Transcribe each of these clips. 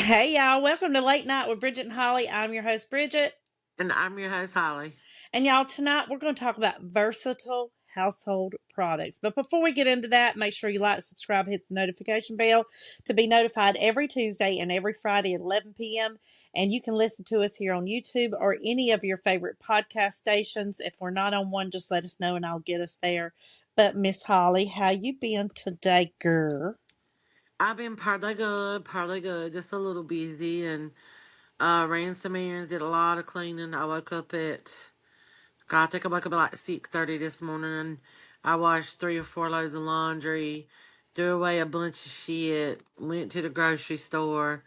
Hey y'all, welcome to Late Night with Bridget and Holly. I'm your host, Bridget. And I'm your host, Holly. And y'all, tonight we're going to talk about versatile household products. But before we get into that, make sure you like, subscribe, hit the notification bell to be notified every Tuesday and every Friday at 11 p.m. And you can listen to us here on YouTube or any of your favorite podcast stations. If we're not on one, just let us know and I'll get us there. But Miss Holly, how you been today, girl? I've been partly good, just a little busy and ran some errands, did a lot of cleaning. I think I woke up at like 6:30 this morning and I washed 3 or 4 loads of laundry, threw away a bunch of shit, went to the grocery store,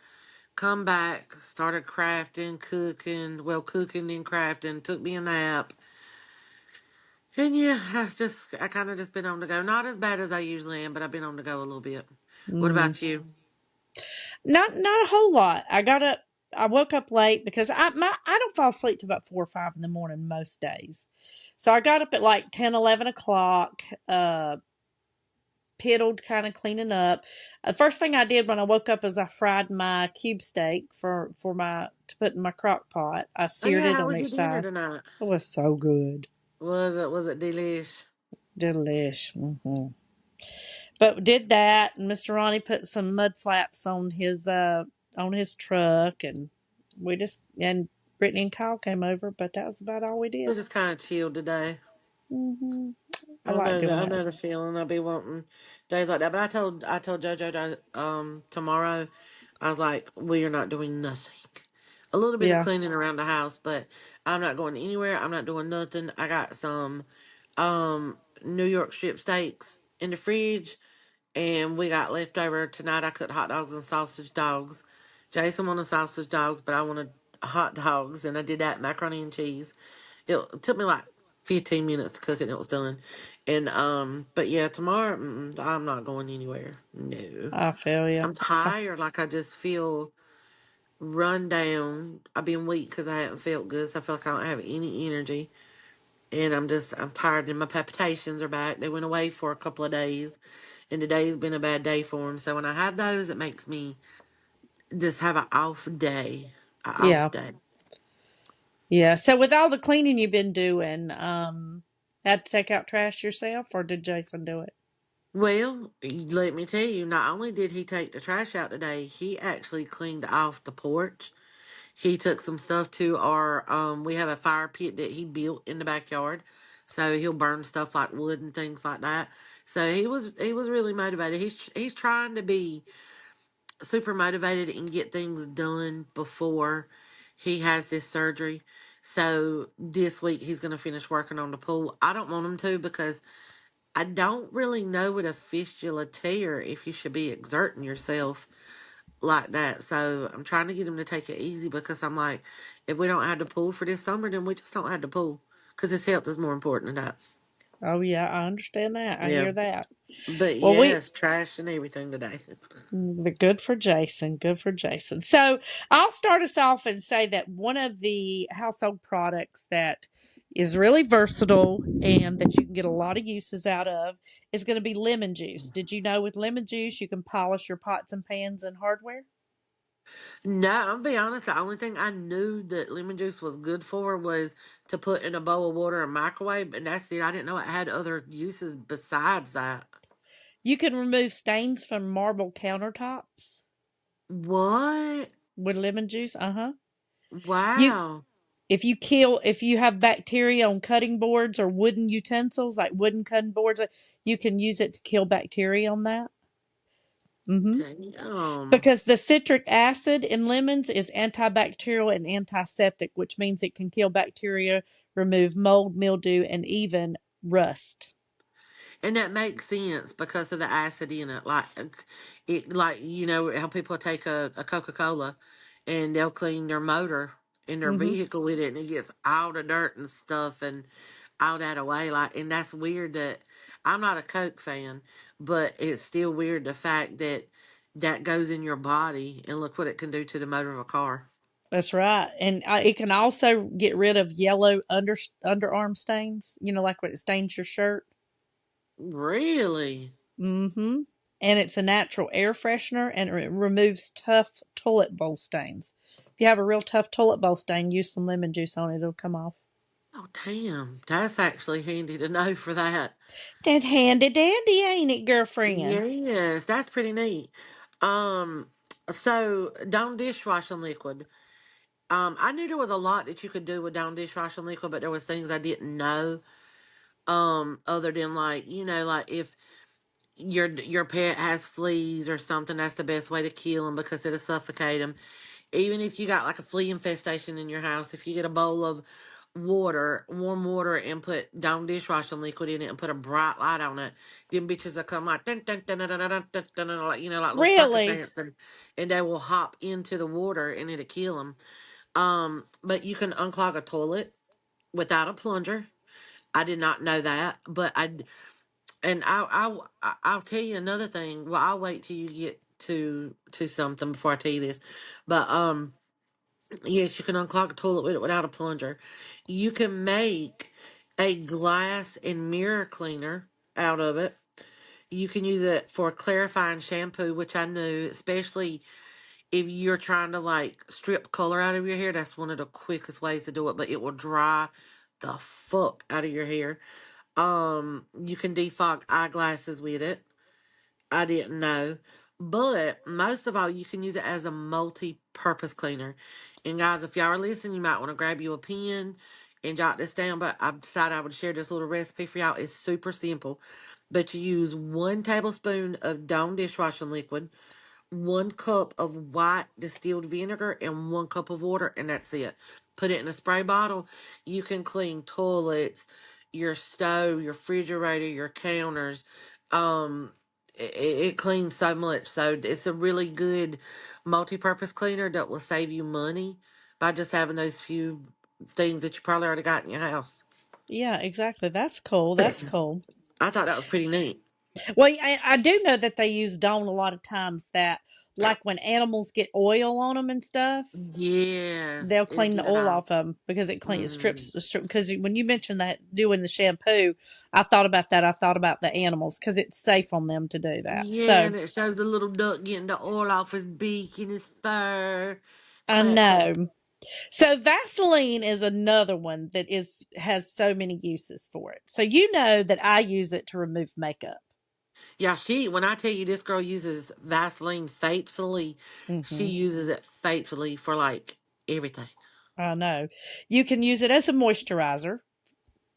come back, started crafting, cooking and crafting, took me a nap. And yeah, I kind of just been on the go. Not as bad as I usually am, but I've been on the go a little bit. What Mm. about you? Not a whole lot. I woke up late because I don't fall asleep till about 4 or 5 in the morning most days. So I got up at like 10, 11 o'clock, piddled, kind of cleaning up. The first thing I did when I woke up is I fried my cube steak for my to put in my crock pot. I Oh seared yeah, it how on was your each dinner side. tonight? It was so good. Was it delish? Delish. But did that, and Mr. Ronnie put some mud flaps on his truck, and we just and Brittany and Kyle came over, but that was about all we So did. just kind of chilled today. hmm I like doing I that. know the feeling. I'll be wanting days like that. But I told JoJo that tomorrow, I was like, we are not doing nothing. A little bit of Yeah, cleaning around the house, but I'm not going anywhere. I'm not doing nothing. I got some New York strip steaks in the fridge. And we got leftover tonight. I cooked hot dogs and sausage dogs. Jason wanted sausage dogs, but I wanted hot dogs, and I did that macaroni and cheese. It took me like 15 minutes to cook it, and it was done. And but yeah, tomorrow I'm not going anywhere. No, I feel you. I'm tired. Like I just feel run down. I've been weak because I haven't felt good. So I feel like I don't have any energy, and I'm tired. And my palpitations are back. They went away for a couple of days, and today's been a bad day for him. So when I have those, it makes me just have an off day. An off Yeah, day. yeah. So with all the cleaning you've been doing, had to take out trash yourself, or did Jason do it? Well, let me tell you, not only did he take the trash out today, he actually cleaned off the porch. He took some stuff to we have a fire pit that he built in the backyard. So he'll burn stuff like wood and things like that. So he was really motivated. He's trying to be super motivated and get things done before he has this surgery. So this week he's going to finish working on the pool. I don't want him to because I don't really know what a fistula tear if you should be exerting yourself like that. So I'm trying to get him to take it easy because I'm like, if we don't have the pool for this summer, then we just don't have the pool because his health is more important than that. Oh yeah, I understand that. I Yeah. hear that. But Well, we yes, trash and everything today. But good for Jason. Good for Jason. So I'll start us off and say that one of the household products that is really versatile and that you can get a lot of uses out of is going to be lemon juice. Did you know with lemon juice you can polish your pots and pans and hardware? No, I'll be honest. The only thing I knew that lemon juice was good for was to put in a bowl of water and microwave, and that's it. I didn't know it had other uses besides that. You can remove stains from marble countertops What? with lemon juice. Uh-huh. You Wow. if you have bacteria on cutting boards or wooden utensils like wooden cutting boards, you can use it to kill bacteria on that. Mm-hmm. Damn. Because the citric acid in lemons is antibacterial and antiseptic, which means it can kill bacteria, remove mold, mildew, and even rust. And that makes sense because of the acid in it. Like how people take a Coca Cola and they'll clean their motor in their Mm-hmm. vehicle with it, and it gets all the dirt and stuff and all that away. And that's weird that I'm not a Coke fan, but it's still weird the fact that that goes in your body and look what it can do to the motor of a car. That's right, and it can also get rid of yellow underarm stains. You know, like when it stains your shirt. Really? Mm-hmm. and it's a natural air freshener, and it removes tough toilet bowl stains. If you have a real tough toilet bowl stain, use some lemon juice on it; it'll come off. Oh, damn. That's actually handy to know for that. That's handy dandy, ain't it, girlfriend? Yes, that's pretty neat. Um, so Dawn dishwashing liquid. I knew there was a lot that you could do with Dawn dishwashing liquid, but there was things I didn't know. Other than like, like if your pet has fleas or something, that's the best way to kill them because it'll suffocate them. Even if you got like a flea infestation in your house, if you get a bowl of water, warm water, and put Dawn dishwashing liquid in it and put a bright light on it, them bitches will come like, dun, dun, dun, dun, dun, dun, dun, dun, dun, like, like little circus Really? ants, and they will hop into the water and it'll kill them. But you can unclog a toilet without a plunger. I did not know that, but I'll tell you another thing. Well, I'll wait till you get to something before I tell you this. But yes, you can unclog a toilet with it without a plunger. You can make a glass and mirror cleaner out of it. You can use it for clarifying shampoo, which I knew, especially if you're trying to like strip color out of your hair. That's one of the quickest ways to do it, but it will dry the fuck out of your hair. You can defog eyeglasses with it. I didn't know. But most of all, you can use it as a multi-purpose cleaner. And guys, if y'all are listening, you might want to grab you a pen and jot this down. But I decided I would share this little recipe for y'all. It's super simple. But you use 1 tablespoon of Dawn dishwashing liquid, 1 cup of white distilled vinegar, and 1 cup of water, and that's it. Put it in a spray bottle. You can clean toilets, your stove, your refrigerator, your counters. It cleans so much. So it's a really good multi-purpose cleaner that will save you money by just having those few things that you probably already got in your house. Yeah, exactly. That's cool. That's cool. I thought that was pretty neat. Well, I do know that they use Dawn a lot of times that, like when animals get oil on them and stuff, Yes, they'll it'll clean the get it oil off. off them because it cleans, Mm. strips, because when you mentioned that doing the shampoo, I thought about that. I thought about the animals because it's safe on them to do that. Yeah, So and it shows the little duck getting the oil off his beak and his fur. I Quack, quack. know. So Vaseline is another one that has so many uses for it. So you know that I use it to remove makeup. Yeah, when I tell you this girl uses Vaseline faithfully, she Hmm. uses it faithfully for like everything. I know. You can use it as a moisturizer.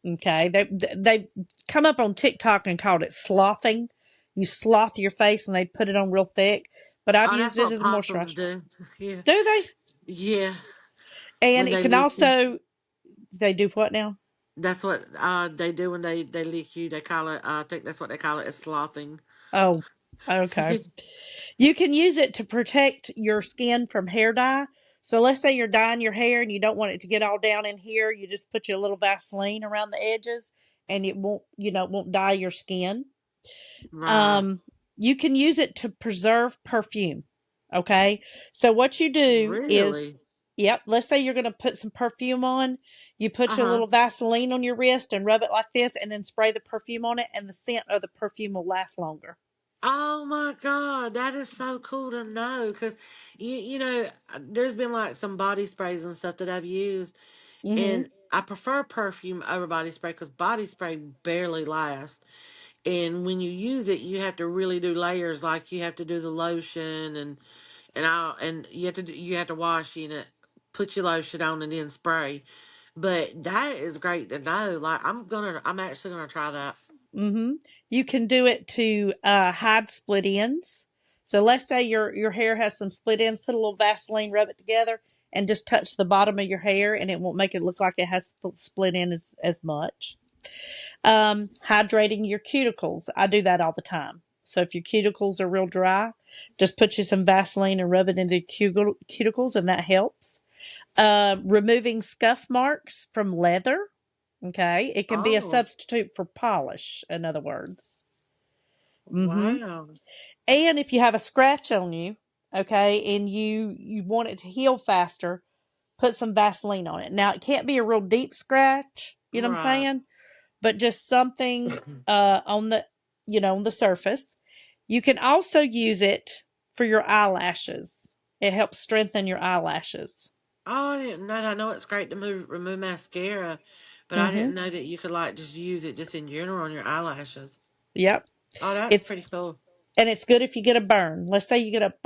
Okay, they come up on TikTok and called it slothing. You sloth your face and they put it on real thick. But I've Oh, used that's it what as a possums moisturizer. do. Yeah. Do they? Yeah. And When it they can lick you. also they do what now? That's what they do when they lick you. They call it, I think that's what they call it, is slothing. Oh, okay. You can use it to protect your skin from hair dye. So let's say you're dyeing your hair and you don't want it to get all down in here. You just put your little Vaseline around the edges, and it won't, it won't dye your skin. Right. Um, you can use it to preserve perfume. Okay. So what you do is, Really? yep, let's say you're going to put some perfume on. You put your Uh-huh. little Vaseline on your wrist and rub it like this, and then spray the perfume on it, and the scent of the perfume will last longer. Oh my God, that is so cool to know. Because, there's been like some body sprays and stuff that I've used, Mm-hmm. and I prefer perfume over body spray because body spray barely lasts. And when you use it, you have to really do layers. Like you have to do the lotion and you have to wash in it, put your lotion on, and then spray. But that is great to know. Like I'm actually gonna try that. Mm-hmm. You can do it to hide split ends. So let's say your hair has some split ends. Put a little Vaseline, rub it together, and just touch the bottom of your hair, and it won't make it look like it has split end as much. Hydrating your cuticles. I do that all the time. So if your cuticles are real dry, just put you some Vaseline and rub it into cuticles, and that helps. Removing scuff marks from leather. Okay. It can be a Oh, substitute for polish, in other words. Mm-hmm. wow. And if you have a scratch on you, okay, and you want it to heal faster, put some Vaseline on it. Now, it can't be a real deep scratch, you know what I'm Right. saying? But just something on the on the surface. You can also use it for your eyelashes. It helps strengthen your eyelashes. Oh, I didn't know that. I know it's great to remove mascara, but I Mm-hmm. didn't know that you could like just use it just in general on your eyelashes. Yep. Oh, that's It's pretty cool. and it's good if you get a burn. Let's say you get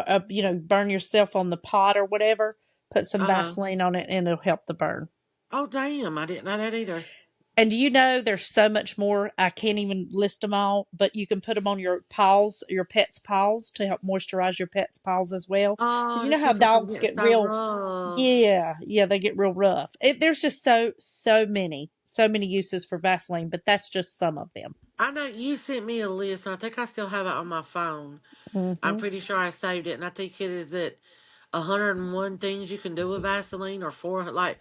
burn yourself on the pot or whatever. Put some Uh-huh. Vaseline on it, and it'll help the burn. Oh, damn. I didn't know that either. And do you know there's so much more? I can't even list them all, but you can put them on your paws, your pet's paws, to help moisturize your pet's paws as well. Because Oh, you to know how keep them from dogs getting get so real, rough. yeah, they get real rough. There's just so many uses for Vaseline, but that's just some of them. I know you sent me a list, and I think I still have it on my phone. I'm Hmm. pretty sure I saved it, and I think it is at 101 things you can do with Vaseline or four. Like,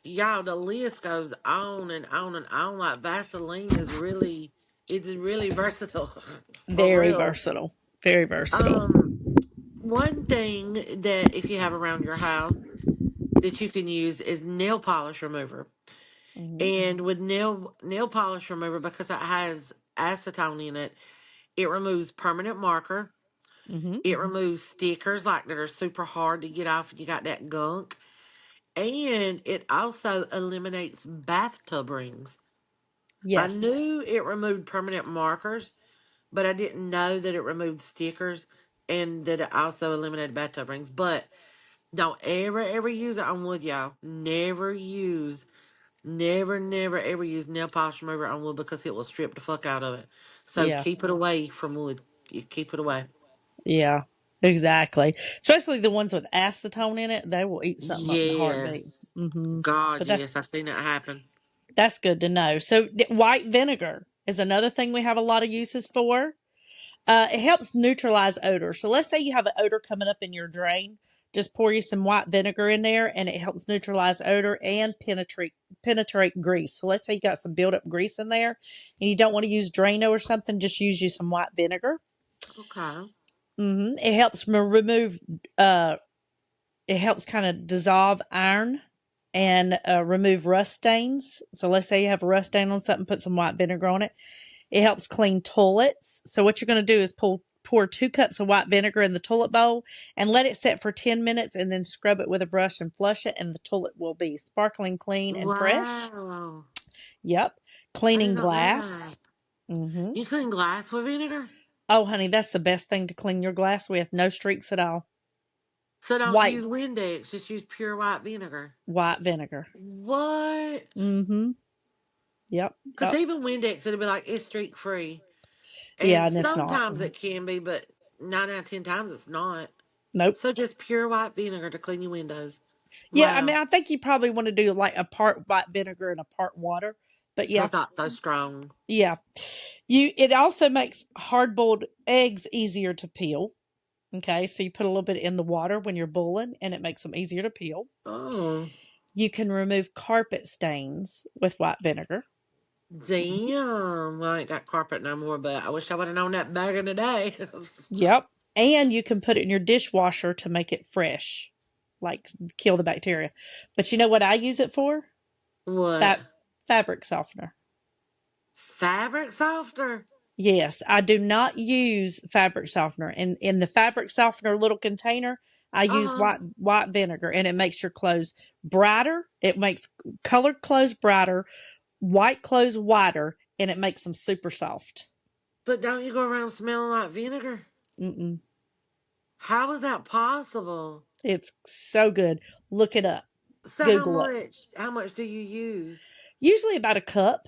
y'all, the list goes on and on and on. Like, Vaseline is really, it's really versatile. For Very real. versatile. Very versatile. Um, One thing that if you have around your house that you can use is nail polish remover. Hmm. And with nail polish remover, because it has acetone in it, it removes permanent marker. Hmm. It removes stickers like that are super hard to get off if you got that gunk. And it also eliminates bathtub rings. I Yes. knew it removed permanent markers, but I didn't know that it removed stickers and that it also eliminated bathtub rings. But don't ever use it on wood, y'all. Never ever use nail polish remover on wood because it will strip the fuck out of it. So Yeah. keep it away from wood. Keep it away. Yeah. Exactly. Especially the ones with acetone in it, they will eat something up in a heartbeat. Yes. Hmm. God, But that's yes. I've seen that happen. That's good to know. So, white vinegar is another thing we have a lot of uses for. It helps neutralize odor. So, let's say you have an odor coming up in your drain. Just pour you some white vinegar in there, and it helps neutralize odor and penetrate grease. So, let's say you got some buildup grease in there, and you don't want to use Drano or something. Just use you some white vinegar. Okay. It helps remove. Uh, it helps kind of dissolve iron and remove rust stains. So let's say you have a rust stain on something, put some white vinegar on it. It helps clean toilets. So what you're going to do is pour 2 cups of white vinegar in the toilet bowl and let it set for 10 minutes and then scrub it with a brush and flush it, and the toilet will be sparkling clean and fresh. Wow. Yep. I did Cleaning not know glass. that. Hmm. You clean glass with vinegar? Oh, honey, that's the best thing to clean your glass with. No streaks at all. So don't White use Windex, just use pure white vinegar. white vinegar. What? Hmm. Yep. Because Yep. even Windex, it'll be like, it's streak free. Yeah, And and it's not. sometimes it can be, but 9 out of 10 times it's not. Nope. So just pure white vinegar to clean your windows. Yeah, I mean, Wow. I think you probably want to do like a part white vinegar and a part water. But So yeah, it's not so strong. yeah. It also makes hard boiled eggs easier to peel. Okay, so you put a little bit in the water when you're boiling, and it makes them easier to peel. Oh. You can remove carpet stains with white vinegar. Damn. Well, I ain't got carpet no more, but I wish I would have known that back in the day. Yep. And you can put it in your dishwasher to make it fresh, like kill the bacteria. But you know what I use it for? What? That fabric softener. Fabric softener? Yes, I do not use fabric softener. In the fabric softener little container, I use Uh-huh. white vinegar, and it makes your clothes brighter. It makes colored clothes brighter, white clothes whiter, and it makes them super soft. But don't you go around smelling like vinegar? Mm-mm. How is that possible? It's so good. Look it up. So Google it. how much do you use? Usually about a cup.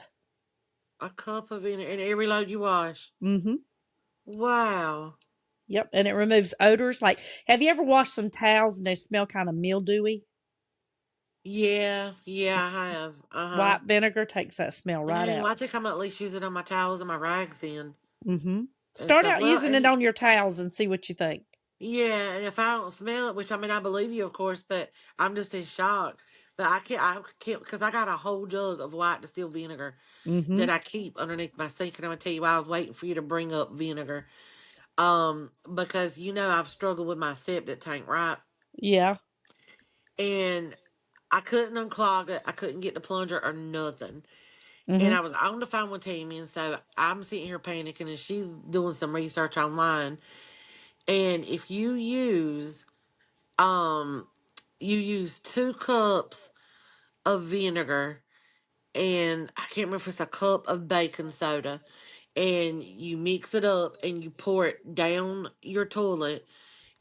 A cup of vinegar in every load you wash. Mm-hmm. Wow. Yep, and it removes odors. Like, have you ever washed some towels and they smell kind of mildewy? Yeah, yeah, I have. Uh-huh. White vinegar takes that smell right Dang, out. well, I think I'm at least use it on my towels and my rags then. Mm-hmm. And Start stuff. out Well, using it and on your towels and see what you think. yeah, and if I don't smell it, which I mean I believe you of course, but I'm just in shock. But I can't because I got a whole jug of white distilled vinegar Mm-hmm. that I keep underneath my sink, and I'm gonna tell you why I was waiting for you to bring up vinegar. Because I've struggled with my septic tank, right? Yeah. And I couldn't unclog it. I couldn't get the plunger or nothing. And Mm-hmm. I was on the phone with Tammy, and so I'm sitting here panicking, and she's doing some research online. And if um, you use 2 cups of vinegar, and I can't remember if it's a cup of baking soda, and you mix it up and you pour it down your toilet,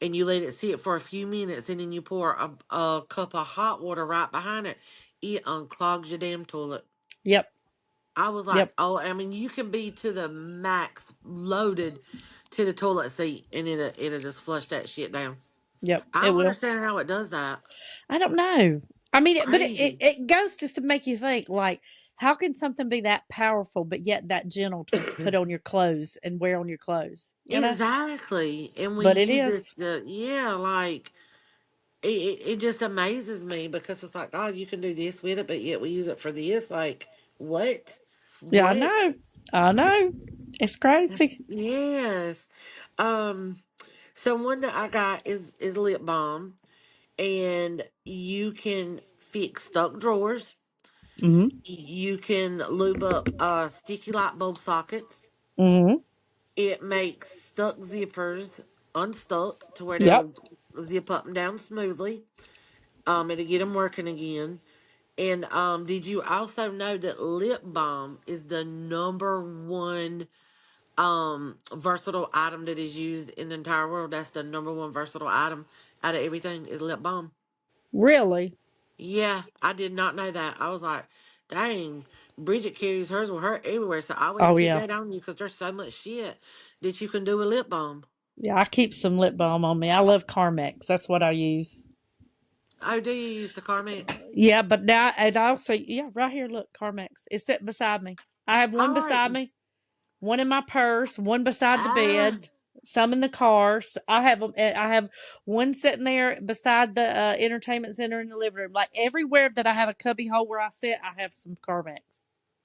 and you let it sit for a few minutes, and then you pour a cup of hot water right behind it. It unclogs your damn toilet. Yep. I was like, Yep. oh, I mean, you can be to the max loaded to the toilet seat, and it'll just flush that shit down. Yep. I It don't will. understand how it does that. I don't know. I mean, but Crazy. it goes just to make you think, like, how can something be that powerful, but yet that gentle to put on your clothes and wear on your clothes? You know. Exactly. And we But it use this is. yeah, like it just amazes me because it's like, oh, you can do this with it, but yet we use it for this. Like, what? Yeah, I What? know. I know. It's crazy. Yes. Um, so one that I got is lip balm, and you can fix stuck drawers. Mm-hmm. You can lube up sticky light bulb sockets. Mm-hmm. It makes stuck zippers unstuck to where Yep. they'll zip up and down smoothly. It'll get them working again. And did you also know that lip balm is the number one versatile item that is used in the entire world? That's the number one versatile item out of everything is lip balm. Really? Yeah, I did not know that. I was like, dang, Bridget carries hers with her everywhere. So I always Oh keep yeah. that on you because there's so much shit that you can do with lip balm. Yeah, I keep some lip balm on me. I love Carmex. That's what I use. Oh, do you use the Carmex? Yeah, but now and also yeah, right here, look, Carmex. It's sitting beside me. I have one All right. beside me, one in my purse, one beside the Ah, bed, some in the car. So I have them. I have one sitting there beside the entertainment center in the living room. Like everywhere that I have a cubby hole where I sit, I have some Carmex.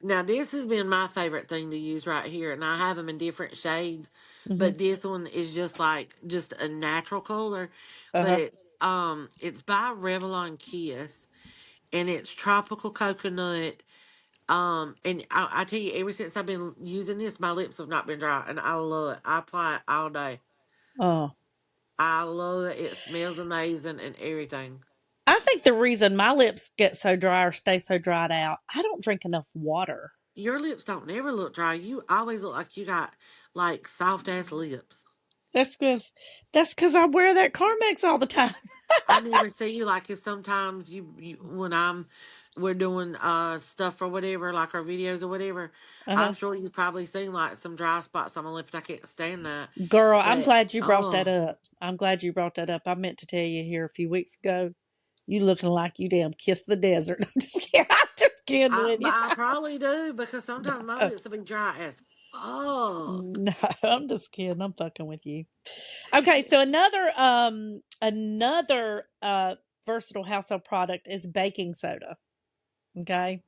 now this has been my favorite thing to use right here, and I have them in different shades, Mm-hmm. but this one is just like just a natural color, Uh but huh. it's by Revlon Kiss, and it's tropical coconut. And I tell you, ever since I've been using this, my lips have not been dry, and I love it. I apply it all day. Oh, I love it. It smells amazing and everything. I think the reason my lips get so dry or stay so dried out, I don't drink enough water. Your lips don't never look dry. You always look like you got like soft ass lips. That's because I wear that Carmex all the time. I never see you like it. Sometimes you when we're doing stuff or whatever, like our videos or whatever. Uh I'm huh. sure you've probably seen like some dry spots on my lip, and I can't stand that. Girl, I'm But glad you brought that oh, up. I'm glad you brought that up. I meant to tell you here a few weeks ago. You looking like you damn kissed the desert. I'm just kidding. I'm just kidding with you. I probably do because sometimes my No, lips will be dry as fuck. no, I'm just kidding. I'm fucking with you. Okay, so another versatile household product is baking soda. Okay.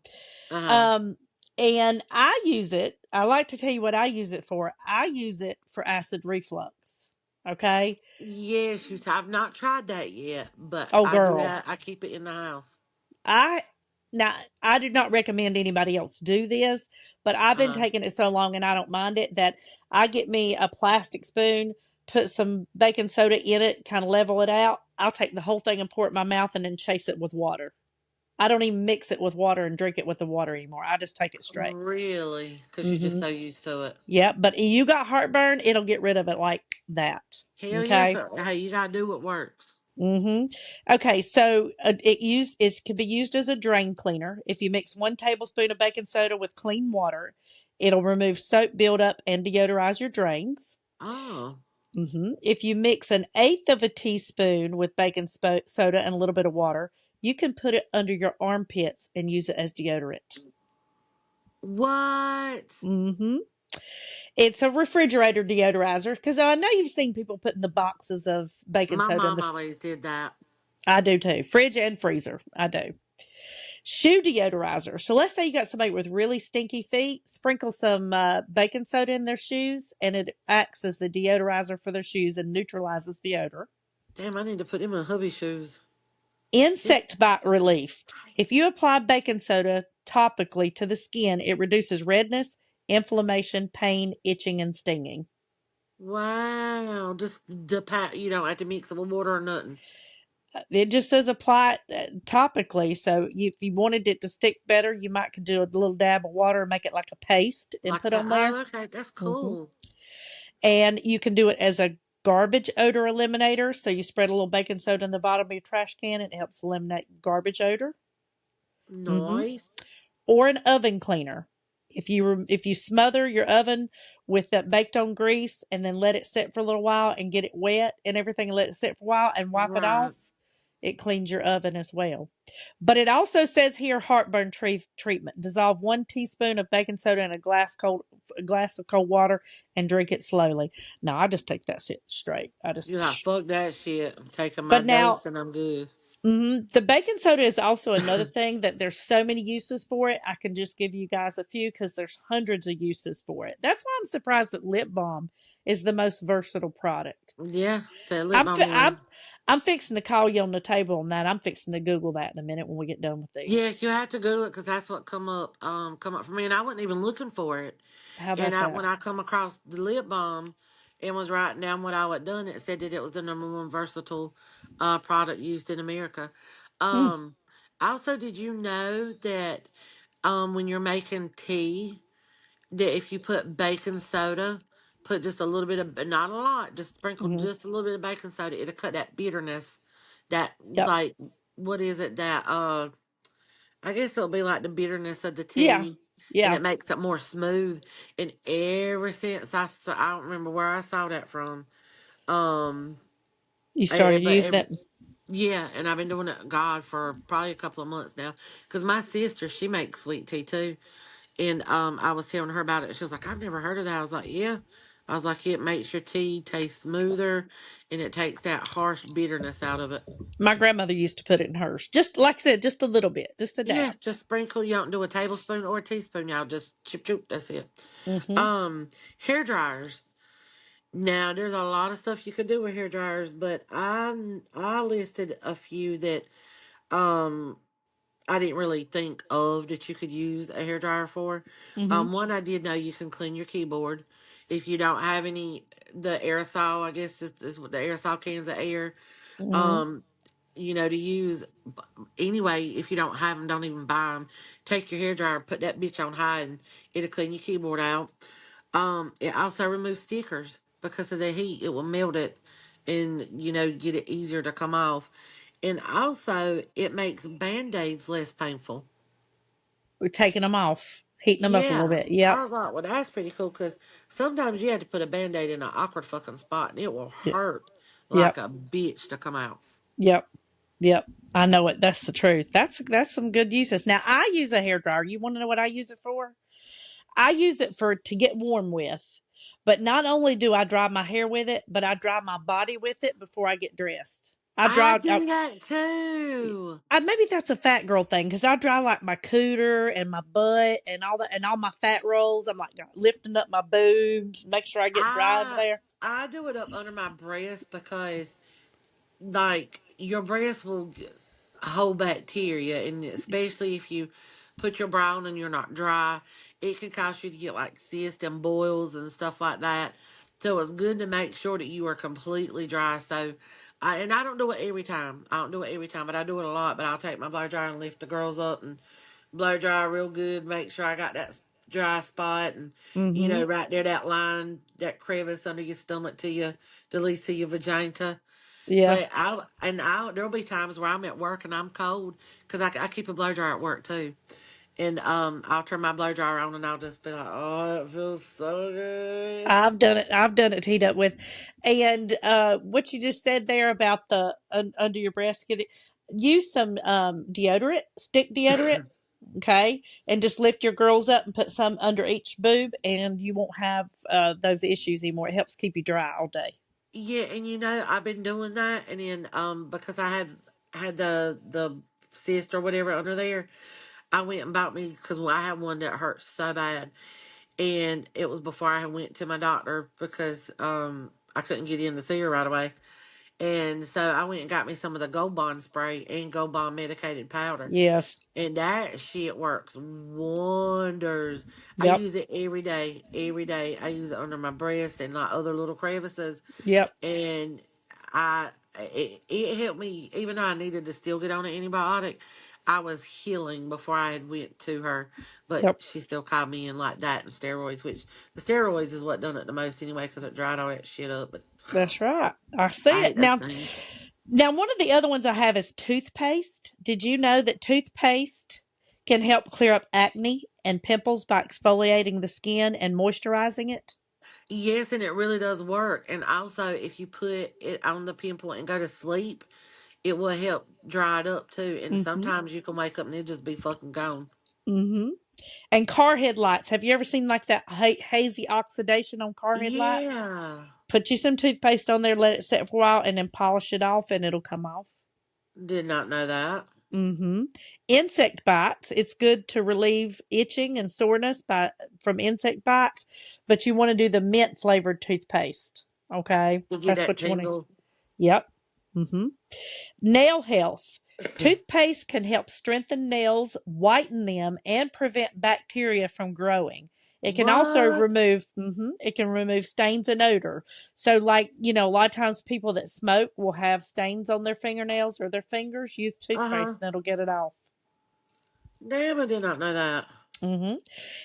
Uh huh. Um and I use it. I like to tell you what I use it for. I use it for acid reflux. Okay? Yes, I've not tried that yet, but Oh I do girl. have. I keep it in the house. I now I do not recommend anybody else do this, but I've Uh been huh. taking it so long and I don't mind it that I get me a plastic spoon, put some baking soda in it, kind of level it out. I'll take the whole thing and pour it in my mouth and then chase it with water. I don't even mix it with water and drink it with the water anymore. I just take it straight. Really? Because you're just Mm-hmm. so used to it. Yeah, but you got heartburn, it'll get rid of it like that. Hell yes. Okay. Hey, you gotta do what works. Okay, so it can be used as a drain cleaner. If you mix 1 tablespoon of baking soda with clean water, it'll remove soap buildup and deodorize your drains. Oh, If you mix an eighth of a teaspoon with soda and a little bit of water, you can put it under your armpits and use it as deodorant. what? hmm It's a refrigerator deodorizer because I know you've seen people putting the boxes of baking My soda in mom the. always did that. I do too, fridge and freezer. I do. Shoe deodorizer. So let's say you got somebody with really stinky feet, sprinkle some baking soda in their shoes, and it acts as a deodorizer for their shoes and neutralizes the odor. Damn, I need to put him in hubby shoes. His Insect bite relief. If you apply baking soda topically to the skin, it reduces redness, inflammation, pain, itching, and stinging. Wow. Just the pat. You don't have to mix it with water or nothing. It just says apply it topically. So if you wanted it to stick better, you might could do a little dab of water and make it like a paste and Like put that. on Oh, there. okay. That's hmm cool. And you can do it as a garbage odor eliminator. So you spread a little baking soda in the bottom of your trash can and it helps eliminate garbage odor. hmm Nice. Or an oven cleaner. If you smother your oven with that baked on grease and then let it sit for a little while and get it wet and everything, and let it sit for a while and wipe it Right. off, it cleans your oven as well. But it also says here heartburn treatment. Dissolve 1 teaspoon of baking soda in a glass of cold water and drink it slowly. Now I just take that shit straight. I just. You're like, fuck that shit. I'm taking my But now dose and I'm good. the baking soda is also another thing that there's so many uses for it. I can just give you guys a few because there's hundreds of uses for it. That's why I'm surprised that lip balm is the most versatile product. Yeah. Say lip I'm balm fi- I'm is. I'm fixing to call you on the table on that. I'm fixing to Google that in a minute when we get done with Yeah, these. you have to Google it because that's what come up for me, and I wasn't even looking for it. How And about that? when I come across the lip balm and was writing down what I had done, it said that it was the number one versatile product used in America. Hmm. Um, Also, did you know that when you're making tea, that if you put baking soda, put just a little bit of, not a lot, just sprinkle Mm-hmm. just a little bit of baking soda, it'll cut that bitterness. That Yep. like, what is it that I guess it'll be like the bitterness of the Yeah. tea, and Yeah. it makes it more smooth. And ever since I don't remember where I saw that from. Um, You started but using it. yeah, and I've been doing it, God, for probably a couple of months now. Cause my sister, she makes sweet tea too, and I was telling her about it. She was like, "I've never heard of that." I was like, "Yeah." I was like, "It makes your tea taste smoother, and it takes that harsh bitterness out of it." My grandmother used to put it in hers. Just like I said, just a little bit, just a Yeah, dab. just sprinkle. You don't do a tablespoon or a teaspoon. Y'all just chip chip. That's it. Mm-hmm. Hair dryers. Now, there's a lot of stuff you could do with hair dryers, but I listed a few that um I didn't really think of that you could use a hair dryer for. Mm-hmm. One, I did know you can clean your keyboard if you don't have any, the aerosol. I guess this is what the aerosol cans of air. Mm-hmm. Um, to use anyway. If you don't have them, don't even buy them. Take your hair dryer, put that bitch on high, and it'll clean your keyboard out. It also removes stickers because of the heat. It will melt it and, get it easier to come off. And also, it makes band-aids less painful. We're taking them off, heating them up a little Yeah. bit. Yep. I was like, well, that's pretty cool because sometimes you have to put a band-aid in an awkward fucking spot and it will Yep. hurt like Yep. a bitch to come out. Yep. Yep. I know it. That's the truth. That's some good uses. Now I use a hair dryer. You want to know what I use it for? I use it for to get warm with. But not only do I dry my hair with it, but I dry my body with it before I get dressed. I do that too. Maybe that's a fat girl thing because I dry like my cooter and my butt and all that and all my fat rolls. I'm like lifting up my boobs, make sure I get dry under I there. I do it up under my breast because like your breast will hold bacteria, and especially if you put your bra on and you're not dry, it can cause you to get like cysts and boils and stuff like that. So it's good to make sure that you are completely dry. So I don't do it every time. I don't do it every time, but I do it a lot. But I'll take my blow dryer and lift the girls up and blow dry real good, make sure I got that dry spot, and Mm-hmm. right there, that line, that crevice under your stomach to your, the least to your vagina. Yeah. But there'll be times where I'm at work and I'm cold because I keep a blow dryer at work too, and I'll turn my blow dryer on and I'll just be like, oh, it feels so good. I've done it. I've done it to heat up with, and what you just said there about the under your breast, use some deodorant, stick deodorant, okay, and just lift your girls up and put some under each boob, and you won't have those issues anymore. It helps keep you dry all day. Yeah, and I've been doing that, and then because I had the cyst or whatever under there, I went and bought me because I had one that hurt so bad, and it was before I went to my doctor because I couldn't get in to see her right away. And so I went and got me some of the Gold Bond spray and Gold Bond medicated powder. Yes. And that shit works wonders. I Yep. use it every day. Every day. I use it under my breast and like other little crevices. Yep. And it helped me, even though I needed to still get on an antibiotic. I was healing before I had went to her, but Yep. she still called me in like that and steroids, which the steroids is what done it the most anyway because it dried all that shit up. But That's right. I see I it hate those now. things. Now, one of the other ones I have is toothpaste. Did you know that toothpaste can help clear up acne and pimples by exfoliating the skin and moisturizing it? Yes, and it really does work. And also, if you put it on the pimple and go to sleep, it will help dry it up too. And Mm-hmm. sometimes you can wake up and it just be fucking gone. Mm-hmm. And car headlights. Have you ever seen like that hazy oxidation on car headlights? Yeah, Put you some toothpaste on there, let it sit for a while, and then polish it off, and it'll come off. did not know that. Mm-hmm. Insect bites. It's good to relieve itching and soreness from insect bites, but you want to do the mint flavored toothpaste. Okay, To get that's that what you want to. tingle. Yep. Mm-hmm. Nail health. Toothpaste can help strengthen nails, whiten them, and prevent bacteria from growing. It can also What? it can remove stains and odor. So, like, a lot of times people that smoke will have stains on their fingernails or their fingers. Use Uh huh. toothpaste and it'll get it off. Damn, I did not know that. hmm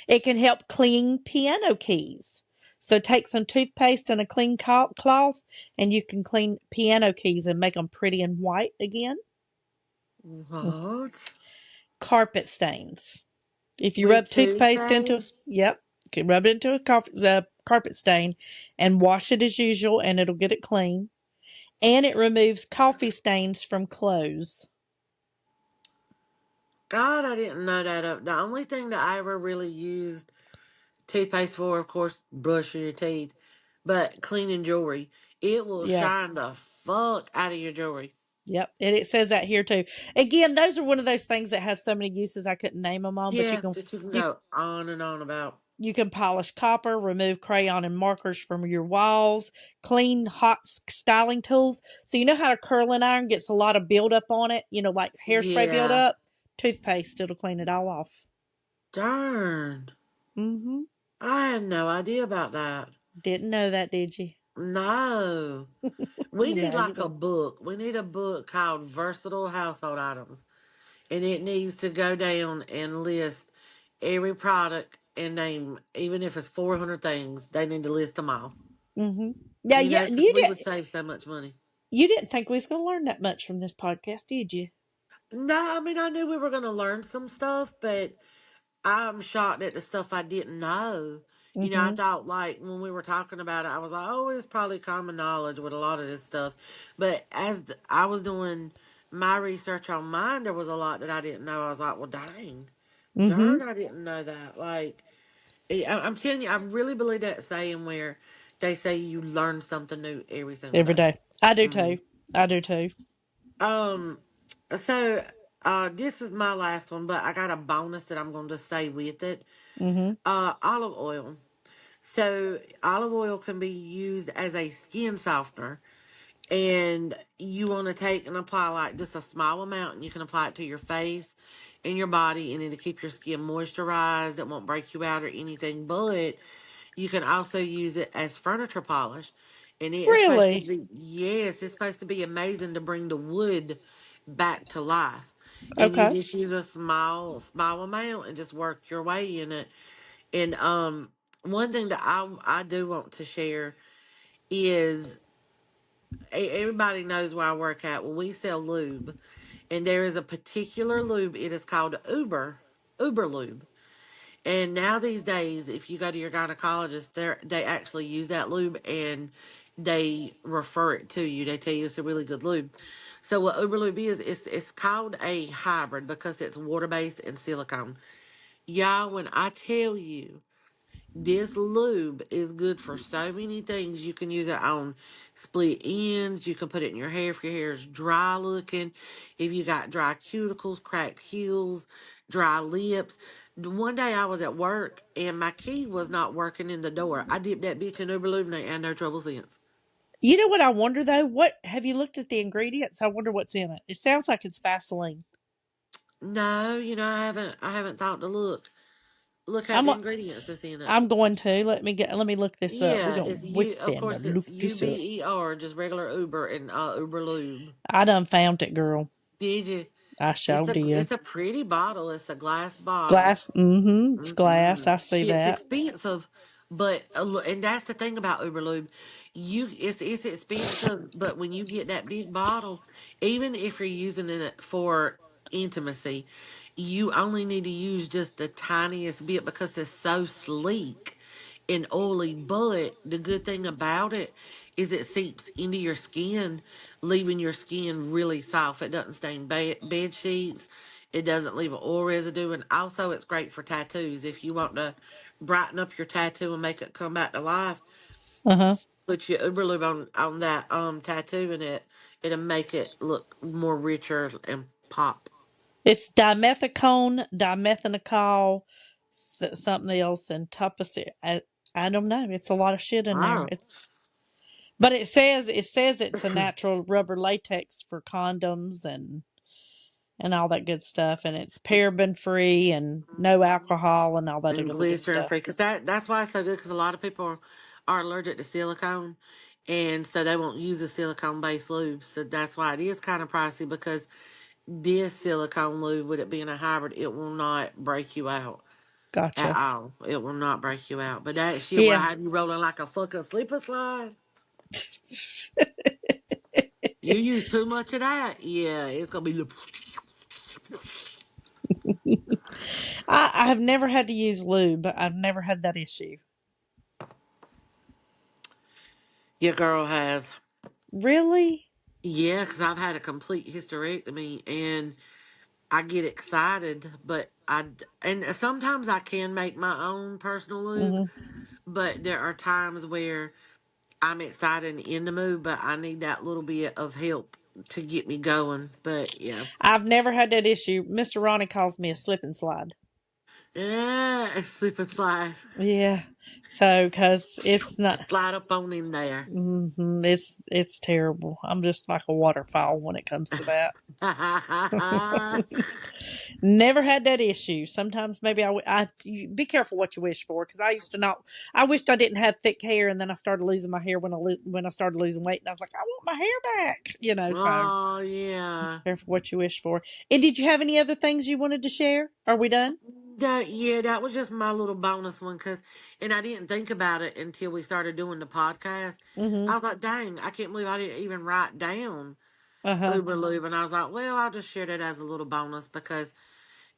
It can help clean piano keys. So take some toothpaste and a clean cloth, and you can clean piano keys and make them pretty and white again. What? Carpet stains. If you rub With toothpaste into, toothpaste? yep, you can rub it into a carpet stain and wash it as usual, and it'll get it clean. And it removes coffee stains from clothes. God, I didn't know that. The only thing that I ever really used toothpaste for, of course, brushing your teeth, but cleaning jewelry. It will Yeah. shine the fuck out of your jewelry. Yep, and it says that here too. Again, those are one of those things that has so many uses I couldn't name them all, but Yeah, that you can you go on and on about. you can polish copper, remove crayon and markers from your walls, clean hot styling tools. So you know how a curling iron gets a lot of buildup on it, like hairspray Yeah. buildup? Toothpaste, it'll clean it all off. Darn. Mm-hmm. I had no idea about that. Didn't know that, did you? No. We need No, you like a don't. book. We need a book called Versatile Household Items. And it needs to go down and list every product and name, even if it's 400 things, they need to list them all. Mm-hmm. Yeah, You yeah. know, because we would save so much money. You didn't think we was going to learn that much from this podcast, did you? No, I mean, I knew we were going to learn some stuff, but I'm shocked at the stuff I didn't know. You know, I Mm-hmm. thought like when we were talking about it, I was like, oh, it's probably common knowledge with a lot of this stuff. But I was doing my research on mine, there was a lot that I didn't know. I was like, well, dang, Mm-hmm. darn, I didn't know that. Like, I'm telling you, I really believe that saying where they say you learn something new every single Every day. day. I do Mm. too. I do too. Um, so this is my last one, but I got a bonus that I'm going to say with it. Mm-hmm. Olive oil. So olive oil can be used as a skin softener, and you want to take and apply like just a small amount, and you can apply it to your face and your body, and it'll keep your skin moisturized. It won't break you out or anything, but you can also use it as furniture polish. And it is supposed to Really? be, yes, it's supposed to be amazing to bring the wood back to life. And you Okay. just use a small amount and just work your way in it. And one thing that I do want to share is everybody knows where I work at. Well, we sell lube, and there is a particular lube. It is called Uber lube. And now these days, if you go to your gynecologist, they actually use that lube and they refer it to you. They tell you it's a really good lube. So what Uber lube is, it's called a hybrid because it's water based and silicone. Y'all, when I tell you this lube is good for so many things. You can use it on split ends. You can put it in your hair if your hair is dry looking. If you got dry cuticles, cracked heels, dry lips. One day I was at work and my key was not working in the door. I dipped that bitch in Uber lube and I had no trouble since. You know what I wonder though? What have you looked at the ingredients? I wonder what's in it. It sounds like it's Vaseline. No, I haven't thought to look at I'm the ingredients that's in it. I'm going to let me look this up. We're Yeah, gonna it's you. Of within course, look it's this up. UBER, just regular Uber and Uber Lube. I done found it, girl. Did you? I It's sure a did. it's a pretty bottle. It's a glass bottle. Glass. Mm-hmm. It's glass. I see It's that. expensive, but and that's the thing about Uberlube. It's expensive, but when you get that big bottle, even if you're using it for intimacy, you only need to use just the tiniest bit because it's so sleek and oily. But the good thing about it is it seeps into your skin, leaving your skin really soft. It doesn't stain bed sheets. It doesn't leave an oil residue, and also it's great for tattoos. If you want to brighten up your tattoo and make it come back to life, Uh huh. put your Uberlube on that tattoo, and it'll make it look more richer and pop. It's dimethicone, dimethanol, something else, and topicil. I don't know. It's a lot of shit in there. Wow. But it says it's a natural rubber latex for condoms and all that good stuff, and it's paraben free and no alcohol and all that And other good glycerin stuff. free, because that's why it's so good. Because a lot of people are allergic to silicone, and so they won't use a silicone based lube. So that's why it is kind of pricey. Because this silicone lube, with it being a hybrid, it will not break you out at Gotcha. all. It will not break you out. But that shit will Yeah. have you rolling like a fucking slipper slide. You use too much of that, yeah, it's gonna be. I have never had to use lube, but I've never had that issue. Your girl has. Really? Yeah, because I've had a complete hysterectomy, and I get excited, but and sometimes I can make my own personal lube, Hmm. but there are times where I'm excited and in the mood, but I need that little bit of help to get me going. But yeah, I've never had that issue. Mr. Ronnie calls me a slip and slide. yeah, slip and slide, Yeah. So, cause it's not. slide up on in there. It's terrible. I'm just like a waterfall when it comes to that. Never had that issue. Sometimes maybe you be careful what you wish for because I used to not. I wished I didn't have thick hair, and then I started losing my hair when I started losing weight, and I was like, I want my hair back. So Oh yeah. careful what you wish for. And did you have any other things you wanted to share? Are we done? That was just my little bonus one, and I didn't think about it until we started doing the podcast. Mm-hmm. I was like, dang, I can't believe I didn't even write down Uh huh. Uber Lube, and I was like, well, I'll just share that as a little bonus because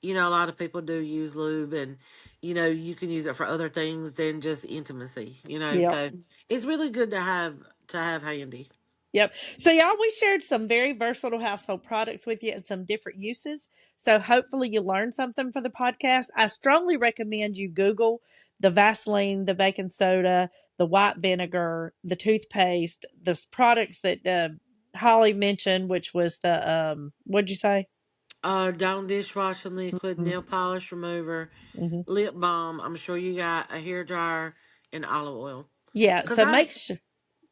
a lot of people do use lube, and you can use it for other things than just intimacy. Yep. So it's really good to have handy. Yep. So, y'all, we shared some very versatile household products with you and some different uses. So, hopefully, you learned something from the podcast. I strongly recommend you Google the Vaseline, the baking soda, the white vinegar, the toothpaste, the products that Holly mentioned, which was the, what'd you say? Dawn dishwashing liquid, Mm-hmm. nail polish remover, Mm-hmm. lip balm. I'm sure you got a hair dryer and olive oil. Yeah. Cause So, make sure.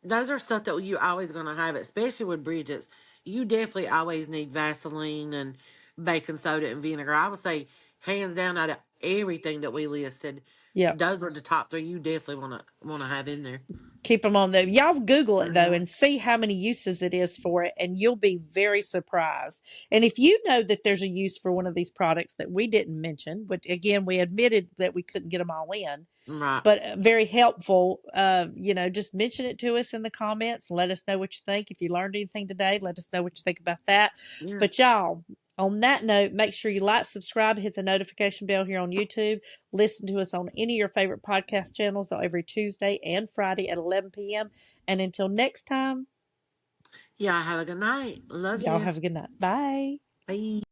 those are stuff that you always gonna have, especially with Bridget's. You definitely always need Vaseline and baking soda and vinegar. I would say hands down out of everything that we listed, Yep. those are the top three you definitely wanna have in there. Keep them on there. Y'all Google it though Hmm. and see how many uses it is for it, and you'll be very surprised. And if you know that there's a use for one of these products that we didn't mention, which again we admitted that we couldn't get them all in, Right. but very helpful. Just mention it to us in the comments. Let us know what you think. If you learned anything today, let us know what you think about that. But Yes. y'all, on that note, make sure you like, subscribe, hit the notification bell here on YouTube. Listen to us on any of your favorite podcast channels every Tuesday and Friday at 11 p.m. And until next time, Yeah. Have a good night. Love y'all you. have a good night. Bye. Bye.